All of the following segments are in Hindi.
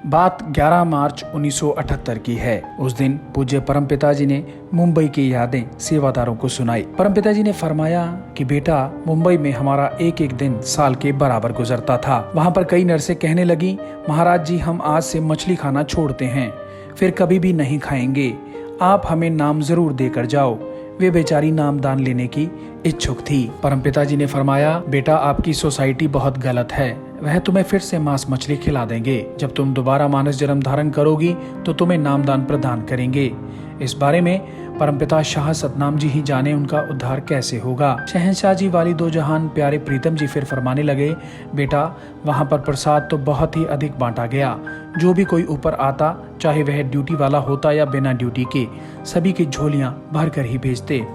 बात 11 मार्च 1978 की है। उस दिन पूज्य परमपिता जी ने मुंबई की यादें सेवादारों को सुनाई। परमपिता जी ने फरमाया कि बेटा, मुंबई में हमारा एक एक दिन साल के बराबर गुजरता था। वहाँ पर कई नर्सें कहने लगी, महाराज जी हम आज से मछली खाना छोड़ते हैं, फिर कभी भी नहीं खाएंगे, आप हमें नाम जरूर देकर जाओ। वे बेचारी नामदान लेने की इच्छुक थी। परमपिता जी ने फरमाया, बेटा आपकी सोसाइटी बहुत गलत है, वह तुम्हें फिर से मांस मछली खिला देंगे। जब तुम दोबारा मानस जन्म धारण करोगी तो तुम्हें नामदान प्रदान करेंगे। इस बारे में परमपिता शाह सतनाम जी ही जाने उनका उद्धार कैसे होगा। शहंशाह जी वाली दो जहान प्यारे प्रीतम जी फिर फरमाने लगे, बेटा वहाँ पर प्रसाद तो बहुत ही अधिक बांटा गया। जो भी कोई ऊपर आता, चाहे वह ड्यूटी वाला होता या बिना ड्यूटी के, सभी की झोलियां भर कर ही भेजते।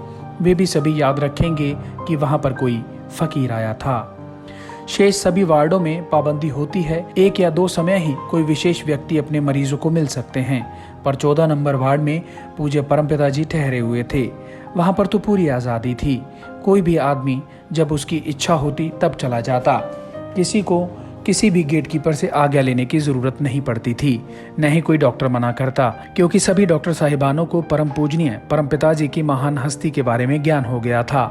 वे भी सभी याद रखेंगे कि वहाँ पर कोई फकीर आया था। शेष सभी वार्डों में पाबंदी होती है, 1 या 2 समय ही कोई विशेष व्यक्ति अपने मरीजों को मिल सकते हैं, पर 14 नंबर वार्ड में पूज्य परमपिता जी ठहरे हुए थे। वहां पर तो पूरी आज़ादी थी। कोई भी आदमी जब उसकी इच्छा होती तब चला जाता। किसी को किसी भी गेटकीपर से आज्ञा लेने की जरूरत नहीं पड़ती थी, न ही कोई डॉक्टर मना करता, क्योंकि सभी डॉक्टर साहिबानों को परम पूजनीय परमपिता जी की महान हस्ती के बारे में ज्ञान हो गया था।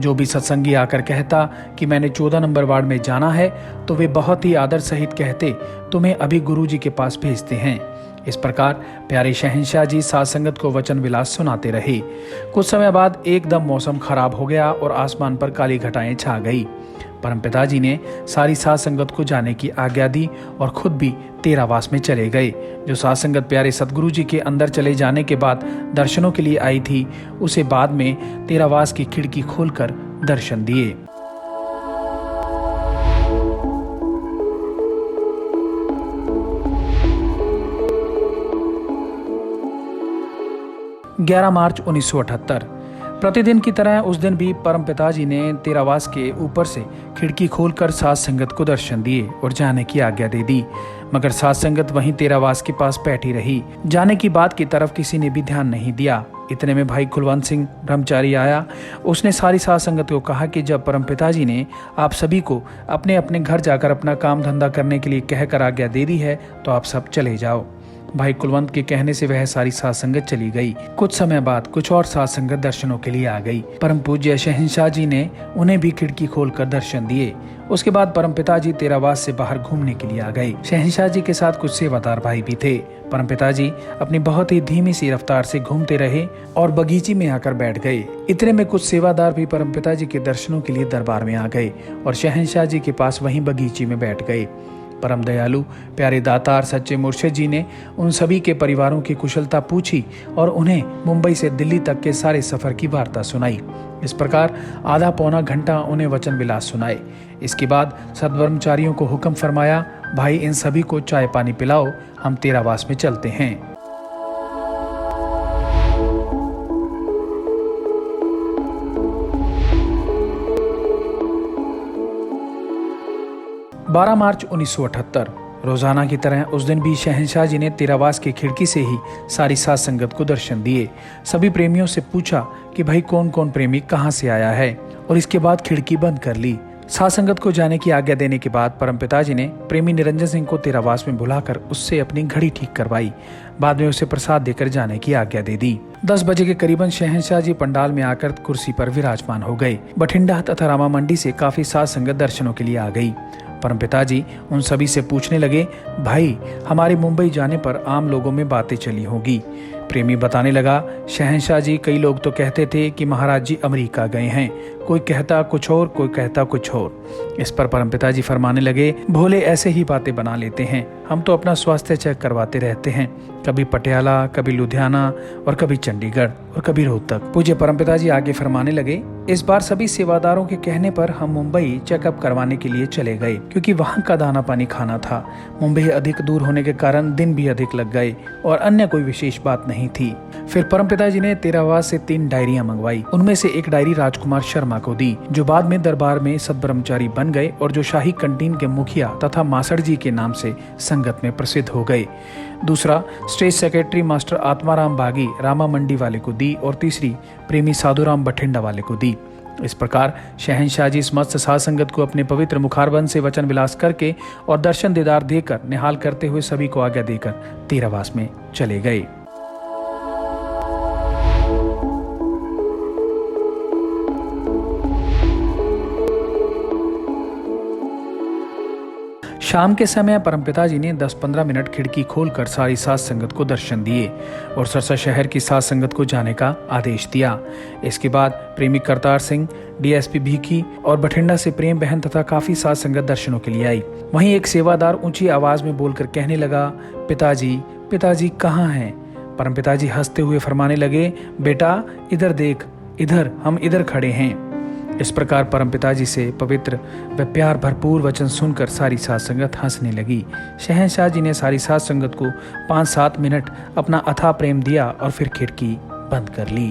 जो भी सत्संगी आकर कहता कि मैंने 14 नंबर वार्ड में जाना है, तो वे बहुत ही आदर सहित कहते, तुम्हें अभी गुरुजी के पास भेजते हैं। इस प्रकार प्यारे शहंशाह जी साध संगत को वचन विलास सुनाते रहे। कुछ समय बाद एकदम मौसम खराब हो गया और आसमान पर काली घटाएं छा गई। परमपिता जी ने सारी साध संगत को जाने की आज्ञा दी और खुद भी तेरावास में चले गए। जो साध संगत प्यारे सतगुरु जी के अंदर चले जाने के बाद दर्शनों के लिए आई थी, उसे बाद में तेरावास की खिड़की खोलकर दर्शन दिए। ग्यारह मार्च 1978 प्रतिदिन की तरह उस दिन भी परमपिता जी ने तेरावास के ऊपर से खिड़की खोलकर साध संगत को दर्शन दिए और जाने की आज्ञा दे दी। मगर साध संगत वहीं तेरावास के पास बैठी रही। जाने की बात की तरफ किसी ने भी ध्यान नहीं दिया। इतने में भाई कुलवंत सिंह ब्रह्मचारी आया। उसने सारी साध संगत को कहा कि जब परमपिता जी ने आप सभी को अपने अपने घर जाकर अपना काम धंधा करने के लिए कहकर आज्ञा दे दी है, तो आप सब चले जाओ। भाई कुलवंत के कहने से वह सारी साध संगत चली गई। कुछ समय बाद कुछ और साध संगत दर्शनों के लिए आ गई। परम पूज्य शहंशाह जी ने उन्हें भी खिड़की खोलकर दर्शन दिए। उसके बाद परमपिता जी तेरावास से बाहर घूमने के लिए आ गए। शहंशाह जी के साथ कुछ सेवादार भाई भी थे। परमपिता जी अपनी बहुत ही धीमी सी रफ्तार से घूमते रहे और बगीचे में आकर बैठ गए। इतने में कुछ सेवादार भी परमपिता जी के दर्शनों के लिए दरबार में आ गए और शहंशाह जी के पास वहीं बगीचे में बैठ गए। परम दयालु प्यारे दातार सच्चे मुर्शिद जी ने उन सभी के परिवारों की कुशलता पूछी और उन्हें मुंबई से दिल्ली तक के सारे सफर की वार्ता सुनाई। इस प्रकार आधा पौना घंटा उन्हें वचन विलास सुनाए। इसके बाद सद्ब्रह्मचारियों को हुक्म फरमाया, भाई इन सभी को चाय पानी पिलाओ, हम तेरावास में चलते हैं। 12 मार्च 1978 रोजाना की तरह उस दिन भी शहंशाह जी ने तेरावास की खिड़की से ही सारी साध संगत को दर्शन दिए। सभी प्रेमियों से पूछा कि भाई कौन कौन प्रेमी कहां से आया है, और इसके बाद खिड़की बंद कर ली। साध संगत को जाने की आज्ञा देने के बाद परमपिता जी ने प्रेमी निरंजन सिंह को तेरावास में बुलाकर उससे अपनी घड़ी ठीक करवाई। बाद में उसे प्रसाद देकर जाने की आज्ञा दे दी। 10 बजे के करीबन शहंशाह जी पंडाल में आकर कुर्सी पर विराजमान हो गए। बठिंडा तथा रामा मंडी से काफी साध संगत दर्शनों के लिए आ गई। परमपिता जी उन सभी से पूछने लगे, भाई हमारे मुंबई जाने पर आम लोगों में बातें चली होगी। प्रेमी बताने लगा, शहंशाह जी कई लोग तो कहते थे कि महाराज जी अमेरिका गए हैं, कोई कहता कुछ और, कोई कहता कुछ और। इस पर परमपिता जी फरमाने लगे, भोले ऐसे ही बातें बना लेते हैं, हम तो अपना स्वास्थ्य चेक करवाते रहते हैं, कभी पटियाला, कभी लुधियाना और कभी चंडीगढ़ और कभी रोहतक। पूज्य परमपिता जी आगे फरमाने लगे, इस बार सभी सेवादारों के कहने पर हम मुंबई चेकअप करवाने के लिए चले गए, क्योंकि वहाँ का दाना पानी खाना था। मुंबई अधिक दूर होने के कारण दिन भी अधिक लग गए और अन्य कोई विशेष बात नहीं थी। फिर परमपिता जी ने तेरावास से 3 डायरियां मंगवाई। उनमें से एक डायरी राजकुमार शर्मा को दी, जो बाद में दरबार में सद्ब्रह्मचारी बन गए और जो शाही कंटीन के मुखिया तथा मासड़ जी के नाम से संगत में प्रसिद्ध हो गए। दूसरा स्टेट सेक्रेटरी मास्टर आत्माराम बागी रामा मंडी वाले को दी और तीसरी प्रेमी साधुराम बठिंडा वाले को दी। इस प्रकार शहंशाह जी समस्त साध संगत को अपने पवित्र मुखारबंद से वचन विलास करके और दर्शन दीदार देकर निहाल करते हुए सभी को आज्ञा देकर तेरावास में चले गए। शाम के समय परमपिता जी ने 10-15 मिनट खिड़की खोलकर सारी साध संगत को दर्शन दिए और सरसा शहर की साध संगत को जाने का आदेश दिया। इसके बाद प्रेमी करतार सिंह, डीएसपी भीखी और बठिंडा से प्रेम बहन तथा काफी साध संगत दर्शनों के लिए आई। वहीं एक सेवादार ऊंची आवाज में बोलकर कहने लगा, पिताजी कहाँ हैं? परमपिता जी हंसते हुए फरमाने लगे, बेटा इधर देख, इधर हम इधर खड़े हैं। इस प्रकार परमपिता जी से पवित्र व प्यार भरपूर वचन सुनकर सारी साध संगत हंसने लगी। शहंशाह जी ने सारी साध संगत को 5-7 मिनट अपना अथाह प्रेम दिया और फिर खिड़की बंद कर ली।